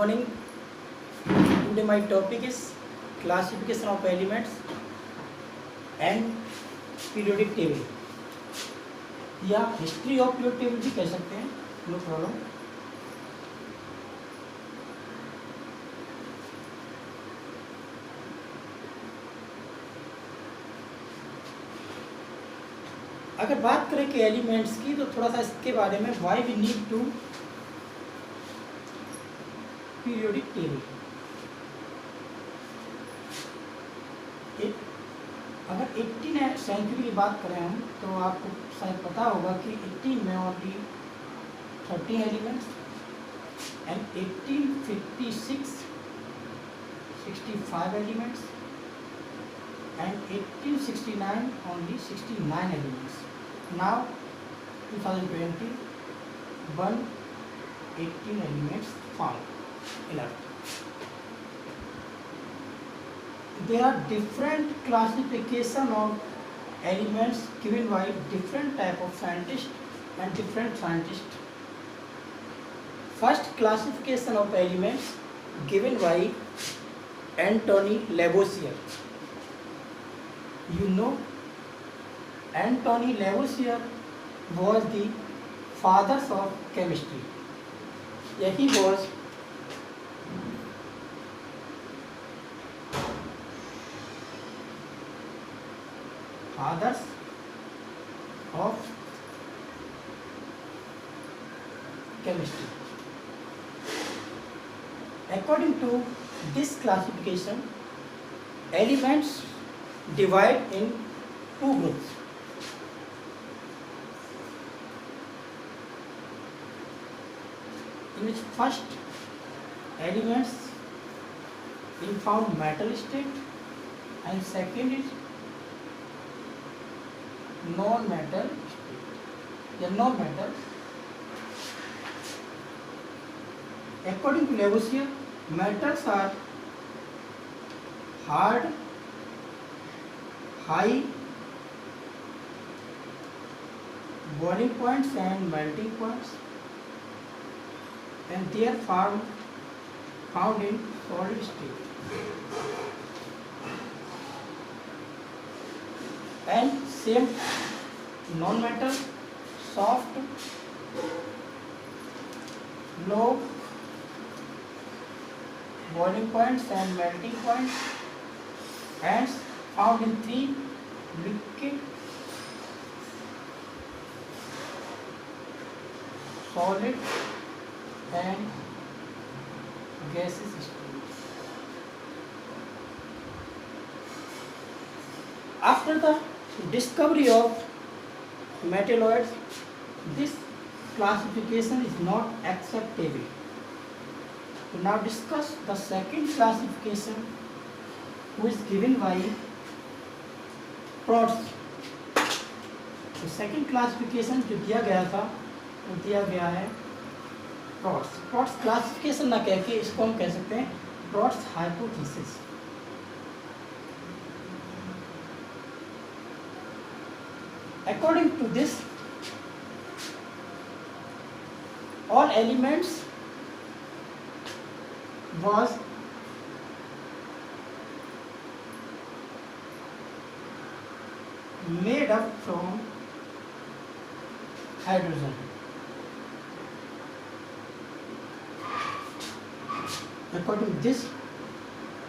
morning. Today my topic is classification of elements and periodic table या history of period table भी कह सकते हैं, नो प्रॉब्लम. अगर बात करें कि एलिमेंट्स की तो थोड़ा सा इसके बारे में why we need to periodic table. अगर 18th सेंचुरी की बात करें हम तो आपको शायद पता होगा कि 18 में only 13 elements and 1856 65 elements and 1869 only 69 elements. Now 2020 118 elements found in Earth. There are different classification of elements given by different type of scientists and different scientists. First classification of elements given by Anthony Lavoisier. You know, Anthony Lavoisier was the father of chemistry. Yeah, he was fathers of chemistry. According to this classification, elements divide in two groups. In which first elements in found metal state and second is non-metal state. The non-metal. According to Lavoisier, metals are hard, high boiling points and melting points, and they are found in solid state. And same non-metal, soft, low boiling points and melting points, and found in three: liquid, solid, and gaseous states. After the discovery of metalloids, this classification is not acceptable. We now discuss the second classification, which is given by Prots. तो second classification जो दिया गया था वो दिया गया है Prots. Prots classification ना कह के इसको हम कह सकते हैं Prots hypothesis. According to this, all elements was made up from hydrogen. According to this,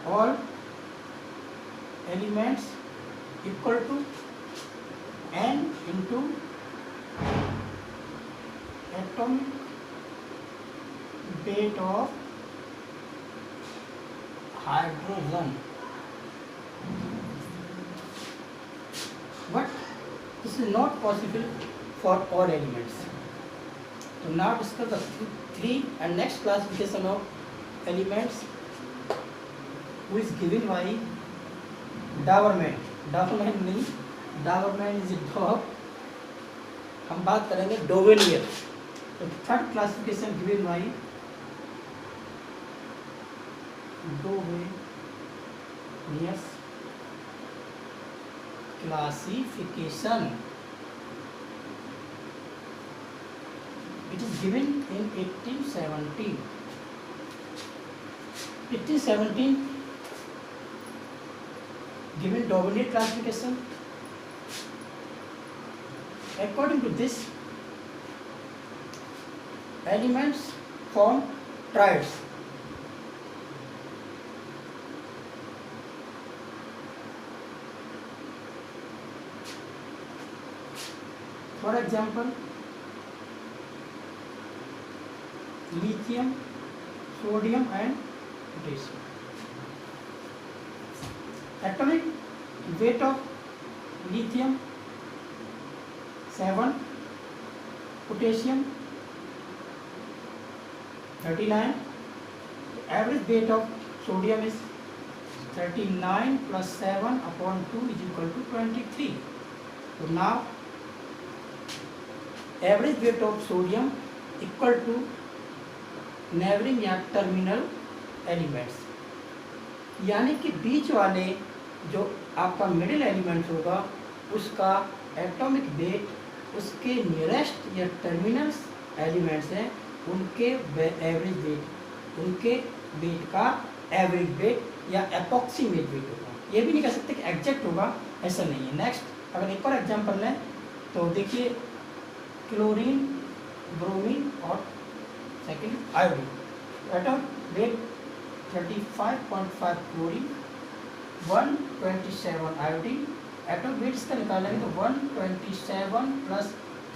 all elements equal to n into atomic weight of hydrogen. But this is not possible for all elements. So now discuss the three and next classification of elements, which is given by Dauerman. Dauerman नहीं, Dauerman is a dog. हम बात करेंगे डोवेलियर. तो third classification given by डोवेलियर्स classification. It is given in 1870. It is 17 given Daubigny classification. According to this, elements form triads. For example, lithium, sodium and potassium. Atomic weight of lithium 7, potassium 39. Average weight of sodium is 39 plus 7 upon 2 is equal to 23. So now average weight of sodium equal to neighbouring या terminal elements, यानी कि बीच वाले जो आपका middle element होगा उसका atomic weight उसके nearest या टर्मिनल एलिमेंट्स हैं उनके एवरेज वेट, उनके वेट का एवरेज वेट या अप्रॉक्सीमेट वेट होगा। ये भी नहीं कह सकते कि एग्जैक्ट होगा, ऐसा नहीं है। नेक्स्ट अगर एक और एग्जांपल लें तो देखिए क्लोरीन, ब्रोमीन और second iodine. Atom weight 35.5 chlorine, 127 iodine. Atom weight इसका निकालेंगे तो 127 plus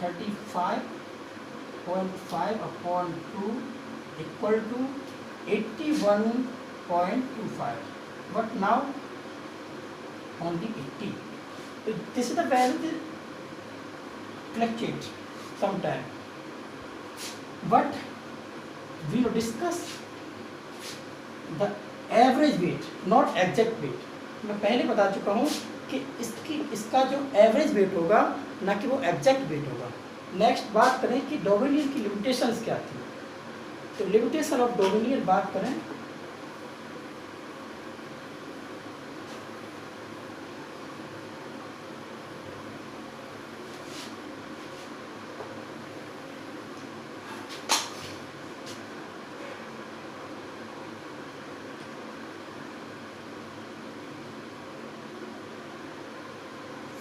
35.5 upon 2 equal to 81.25, but now only 80. This is the value that fluctuates sometime, but we will discuss the average weight, not exact weight. मैं पहले बता चुका हूँ कि इसका जो एवरेज वेट होगा ना कि वो एग्जैक्ट वेट होगा। नेक्स्ट बात करें कि डोमिनियन की लिमिटेशंस क्या थी, तो लिमिटेशन ऑफ डोमिनियन बात करें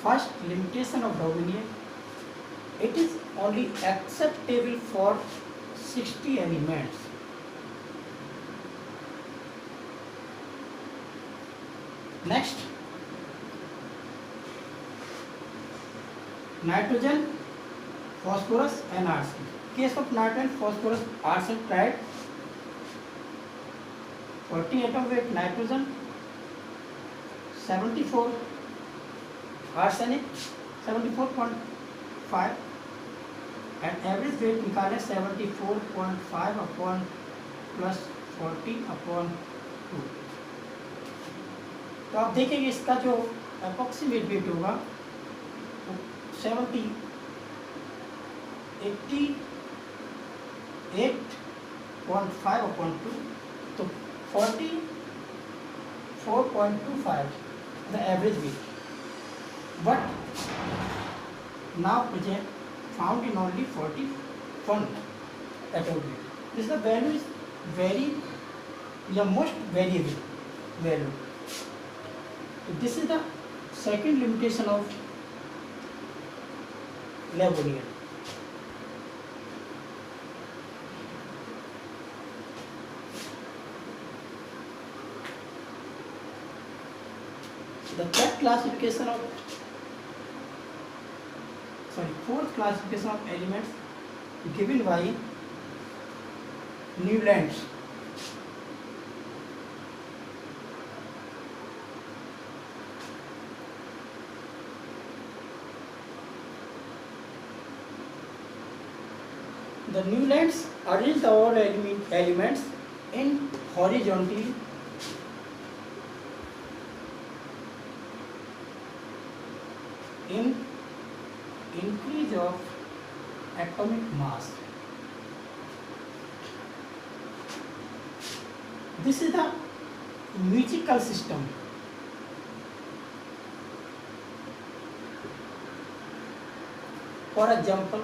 first limitation of Daubigny, it is only acceptable for 60 elements. Next, nitrogen, phosphorus and arsenic. Case of nitrogen, phosphorus, arsenic triad, 40 atom weight nitrogen, 74 arsenic 74.5 and average weight निकालें 74.5 upon plus 40 upon 2। तो आप देखेंगे इसका जो approximate wait होगा वो 88.5 upon 2, तो 44.25 the average weight, but now present found in only 41 atom weight. This the value is very most variable value. So this is the second limitation of Lavoisier. The fourth classification of elements given by Newlands. The Newlands arranged all elements in horizontally in increase of atomic mass. This is the musical system. For example,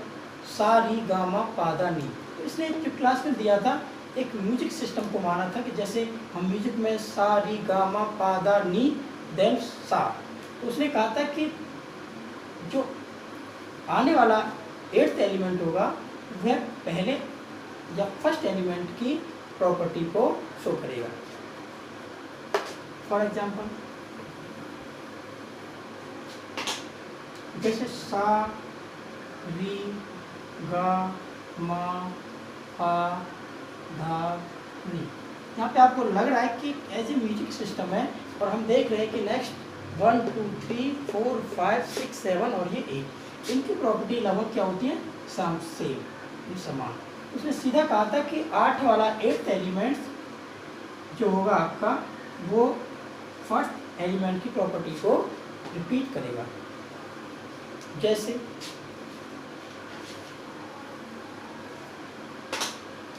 सा री gamma पा धा नी, तो इसने जो class में दिया था एक म्यूजिक सिस्टम को माना था कि जैसे हम म्यूजिक में सा री गा मा पा दा नी देन सा, तो उसने कहा था कि जो आने वाला 8th एलिमेंट होगा वह पहले या फर्स्ट एलिमेंट की प्रॉपर्टी को शो करेगा। फॉर एग्जाम्पल जैसे सा री गा मा पा धा नी, यहाँ पे आपको लग रहा है कि एज ए म्यूजिक सिस्टम है, और हम देख रहे हैं कि नेक्स्ट 1 2 3 4 5 6 7 और ये 8, इनकी प्रॉपर्टी लगभग क्या होती है, सेम समान। उसने सीधा कहा था कि 8 वाला 8th एलिमेंट जो होगा आपका वो फर्स्ट एलिमेंट की प्रॉपर्टी को रिपीट करेगा। जैसे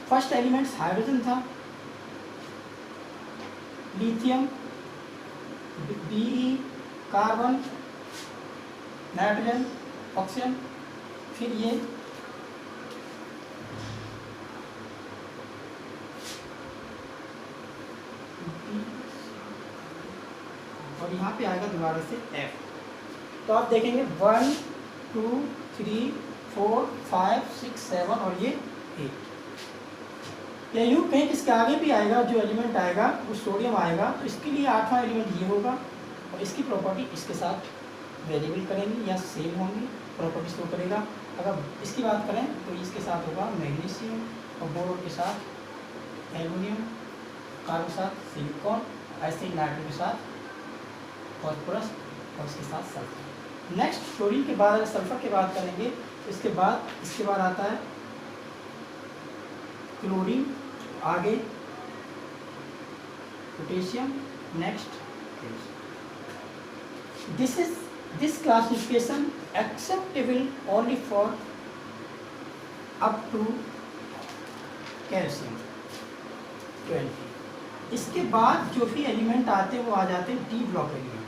फर्स्ट एलिमेंट हाइड्रोजन था, lithium, Be carbon, nitrogen, oxygen, फिर ये और यहाँ पे आएगा दोबारा से F। तो आप देखेंगे 1 2 3 4 5 6 7 और ये 8, या यूँ कहीं इसके आगे भी आएगा जो एलिमेंट आएगा वो सोडियम आएगा, तो इसके लिए 8वां एलिमेंट ये होगा और इसकी प्रॉपर्टी इसके साथ वेरिएबल करेंगे या सेम होंगी, प्रॉपर्टी शो करेगा। अगर इसकी बात करें तो इसके साथ होगा मैग्नीशियम और बोरोन के साथ एल्युमिनियम, कार्बन के साथ सिलिकॉन, ऐसे ही नाइट्रोजन के साथ फॉस्फोरस और इसके साथ सल्फर। नेक्स्ट फ्लोरीन के बाद अगर सल्फर की बात करेंगे तो इसके बाद आता है क्लोरीन, आगे potassium, next. This classification acceptable only for up to calcium 20। इसके बाद जो भी एलिमेंट आते हैं वो आ जाते हैं डी ब्लॉक एलिमेंट।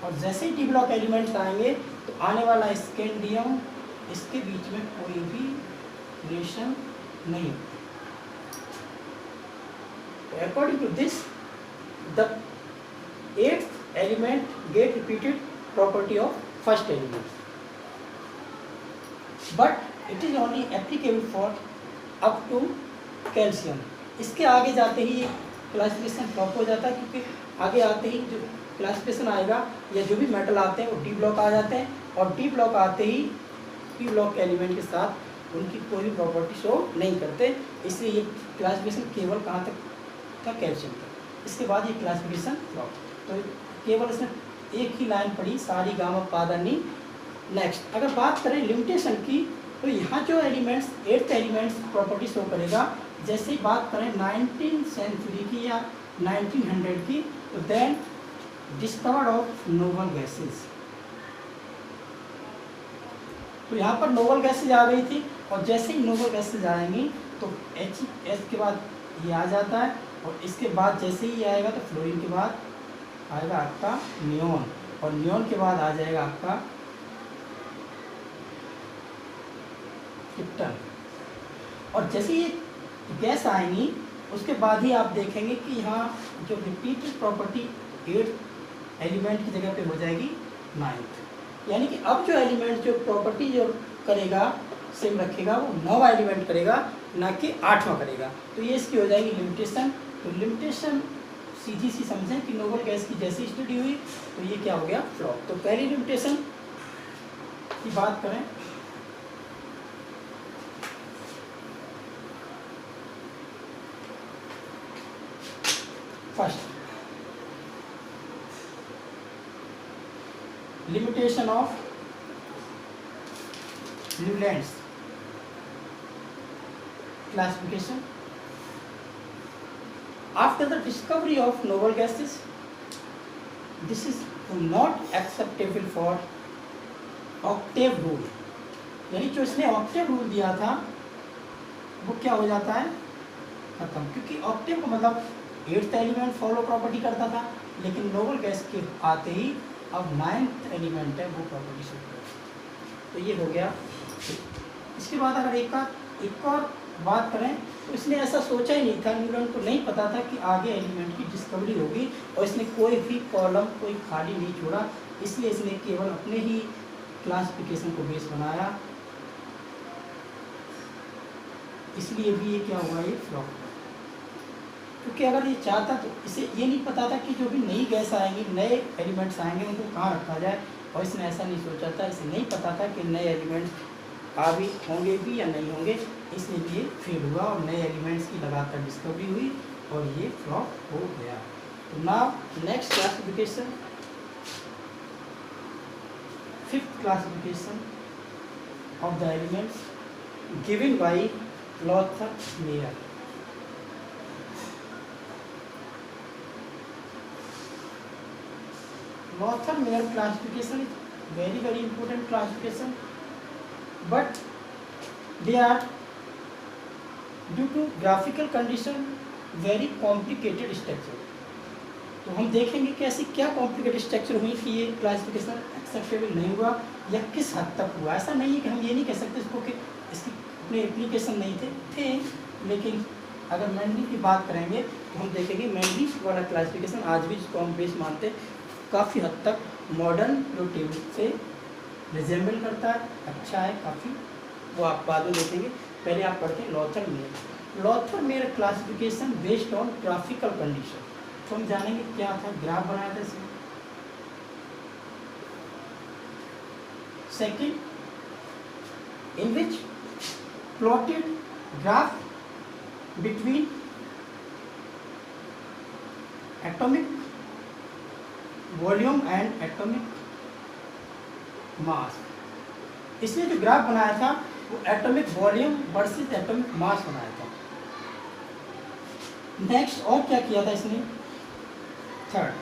और जैसे ही डी ब्लॉक एलिमेंट्स आएंगे तो आने वाला स्कैंडियम, इसके बीच में कोई भी रिलेशन नहीं। According to this, the 8th element get repeated property of first element, but it is only applicable for up to calcium। इसके आगे जाते ही क्लासिफिकेशन फ्लॉप हो जाता है, क्योंकि आगे आते ही जो क्लासिफिकेशन आएगा या जो भी मेटल आते हैं वो डी ब्लॉक आ जाते हैं, और डी ब्लॉक आते ही पी ब्लॉक एलिमेंट के साथ उनकी कोई भी प्रॉपर्टी शो नहीं करते, इसलिए ये क्लासिफिकेशन केवल कहाँ तक का, कैल्शियम तक। इसके बाद ये क्लासिफिकेशन फ्लॉप। तो केवल इसमें एक ही लाइन पड़ी, सारी गामा पादा नी। नेक्स्ट अगर बात करें लिमिटेशन की, तो यहाँ जो elements 8th elements property show करेगा, जैसे ही बात करें 19th सेंचुरी की या 1900 की, तो then discovered of noble gases. तो यहाँ पर नोबल गैसेज आ गई थी, और जैसे ही नोबल गैसेज आएंगी तो एच के बाद ये आ जाता है, और इसके बाद जैसे ही आएगा तो फ्लोरीन के बाद आएगा आपका नियोन, और नियोन के बाद आ जाएगा आपका क्रिप्टन। और जैसे ही गैस आएंगी उसके बाद ही आप देखेंगे कि यहाँ जो रिपीटेड प्रॉपर्टी 8th एलिमेंट की जगह पे हो जाएगी 9th। यानी कि अब जो एलिमेंट जो प्रॉपर्टी जो करेगा सेम रखेगा, वो 9वां एलिमेंट करेगा, ना कि 8वां करेगा। तो ये इसकी हो जाएगी लिमिटेशन। तो लिमिटेशन सीधी सी समझें कि नोबल गैस की जैसी स्टडी हुई तो ये क्या हो गया, फ्लॉप। तो पहली लिमिटेशन की बात करें, first limitation of Newland's classification. After the discovery of noble gases, this is not acceptable for octave rule। यानी जो इसने octave rule दिया था वो क्या हो जाता है, खत्म। क्योंकि octave का मतलब 8th एलिमेंट फॉलो प्रॉपर्टी करता था, लेकिन नोबल गैस के आते ही अब 9th एलिमेंट है वो प्रॉपर्टी शो करेगा। तो ये हो गया। इसके बाद अगर एक और बात करें तो इसने ऐसा सोचा ही नहीं था, न्यूटन को नहीं पता था कि आगे एलिमेंट की डिस्कवरी होगी, और इसने कोई भी कॉलम कोई खाली नहीं छोड़ा, इसलिए इसने केवल अपने ही क्लासिफिकेशन को बेस बनाया, इसलिए भी ये क्या हुआ, ये फ्लॉप हुआ। क्योंकि अगर ये चाहता तो इसे ये नहीं पता था कि जो भी नई गैस आएंगी, नए एलिमेंट्स आएंगे, उनको कहाँ रखा जाए, और इसने ऐसा नहीं सोचा था, इसे नहीं पता था कि नए एलिमेंट्स आ भी होंगे भी या नहीं होंगे, इसलिए भी ये फेल हुआ और नए एलिमेंट्स की लगातार डिस्कवरी हुई और ये फ्लॉप हो गया। तो now next classification, fifth classification of the elements given by Lothar mayor. Lothar Meyer classification is very important classification, but they are due to graphical condition very complicated structure। तो हम देखेंगे कि ऐसी क्या कॉम्प्लिकेटेड स्ट्रक्चर हुई कि ये classification acceptable नहीं हुआ या किस हद तक हुआ। ऐसा नहीं है कि हम ये नहीं कह सकते इसको कि इसकी अपने एप्लीकेशन नहीं थे, लेकिन अगर मैंडली की बात करेंगे तो हम देखेंगे मैंडली वाला क्लासिफिकेशन आज भी जिसको हम बेस मानते काफ़ी हद तक मॉडर्न जो टेबल से रिजेंबल करता है, अच्छा है काफ़ी, वो आप बाद में देखेंगे। पहले आप पढ़ते हैं Lothar mayor. Lothar mayor classification based on graphical condition. तो हम जानेंगे क्या था, ग्राफ बनाया था इसमें। Second, in which plotted graph between atomic volume and atomic mass. इसने जो ग्राफ बनाया था वो atomic volume versus atomic mass बनाया था। नेक्स्ट और क्या किया था इसने, थर्ड,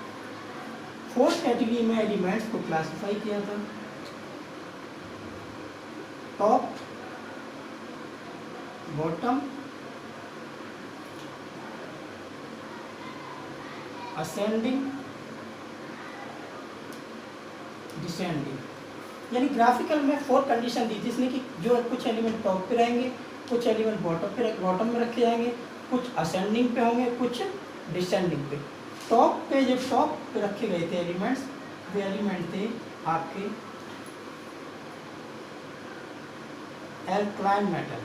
फोर्थ कैटेगरी में एलिमेंट्स को क्लासिफाई किया था। टॉप, बॉटम, असेंडिंग, डिसेंडिंग, यानी ग्राफिकल में 4 कंडीशन दी जिसने कि जो कुछ एलिमेंट टॉप पे रहेंगे, कुछ एलिमेंट बॉटम में रखे जाएंगे, कुछ असेंडिंग पे होंगे, कुछ डिसेंडिंग पे। टॉप पे जब टॉप पे रखे गए थे एलिमेंट्स, वे एलिमेंट थे आपके एल्कलाइन मेटल,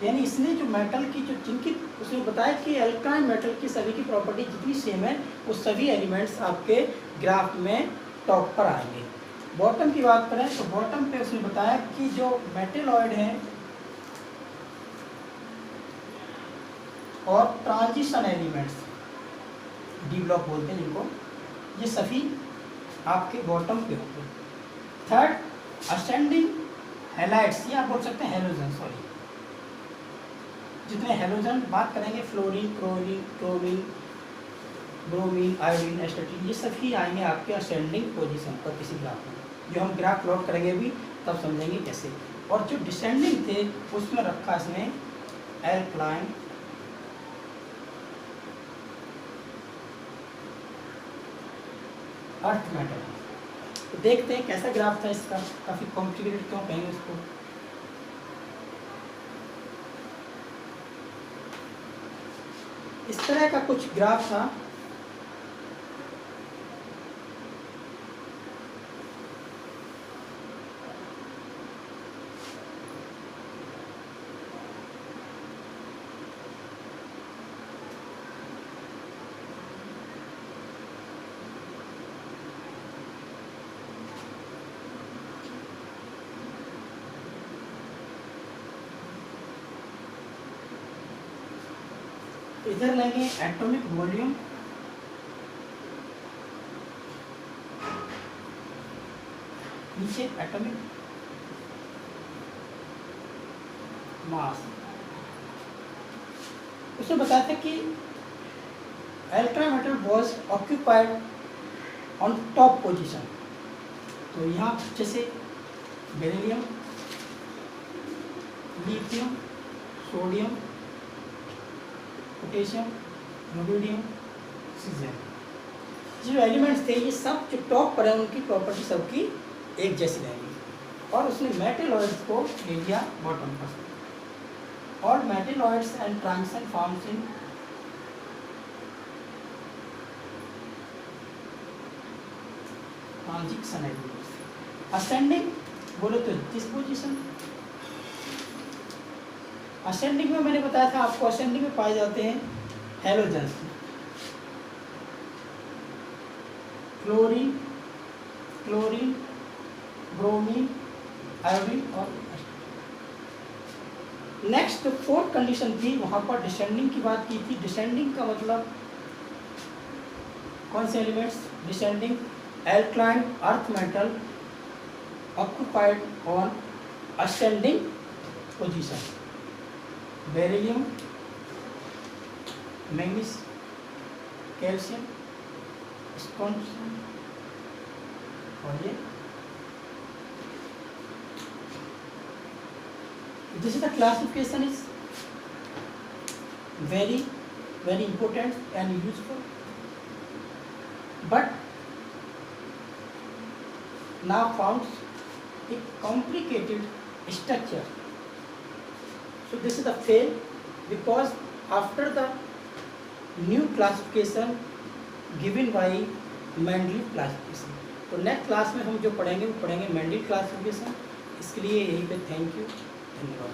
यानी इसने जो मेटल की जो जिनकी उसने बताया कि एल्कलाइन मेटल की सभी की प्रॉपर्टी जितनी सेम है वो सभी एलिमेंट्स आपके ग्राफ में टॉप पर आएंगे। बॉटम की बात करें तो बॉटम पे उसने बताया कि जो मेटेलॉइड हैं और ट्रांजिशन एलिमेंट्स, डी ब्लॉक बोलते हैं जिनको, ये सभी आपके बॉटम पे होंगे। थर्ड, असेंडिंग हैलाइड्स, या आप बोल सकते हैं हेलोजन, सॉरी, जितने हेलोजन बात करेंगे, फ्लोरीन, क्लोरीन, ब्रोमीन, आयोडीन, एस्टेटिन, ये सभी आएंगे आपके असेंडिंग पोजीशन पर किसी ग्राफ में। जो हम ग्राफ प्लॉट करेंगे भी तब समझेंगे कैसे। और जो डिसेंडिंग थे उसमें रखा इसने एल्कलाइन, अर्थ मेटल। तो देखते हैं कैसा ग्राफ था इसका, काफ़ी कॉम्प्लिकेटेड क्यों कहेंगे इसको। इस तरह का कुछ ग्राफ था। इधर लेंगे एटॉमिक वॉल्यूम, नीचे एटॉमिक मास। उसमें बताया था कि ultra metal was occupied on top position. तो यहाँ जैसे beryllium, lithium, sodium, potassium, rubidium, caesium, जो एलिमेंट्स थे ये सब जो टॉप पर है उनकी प्रॉपर्टी सबकी एक जैसी रहेंगी। और उसने मेटलॉइड्स को ले लिया बॉटम पर। All metalloids and transition forms in transition elements. Ascending बोलो तो दिस पोजीशन। असेंडिंग में मैंने बताया था आपको, असेंडिंग में पाए जाते हैं हैलोजन्स, क्लोरीन, ब्रोमीन, आयोडीन और नेक्स्ट फोर्थ कंडीशन थी, वहां पर डिसेंडिंग की बात की थी। डिसेंडिंग का मतलब कौन से elements? Descending alkaline earth metal occupied on ascending position, beryllium, manganese, calcium, strontium और ये this is the classification is very important and useful, but now found a complicated structure. So this is the fail, because after the new classification given by Mendeleev classification, तो next class में हम जो पढ़ेंगे वो पढ़ेंगे Mendel classification. इसके लिए यहीं पे थैंक यू, धन्यवाद।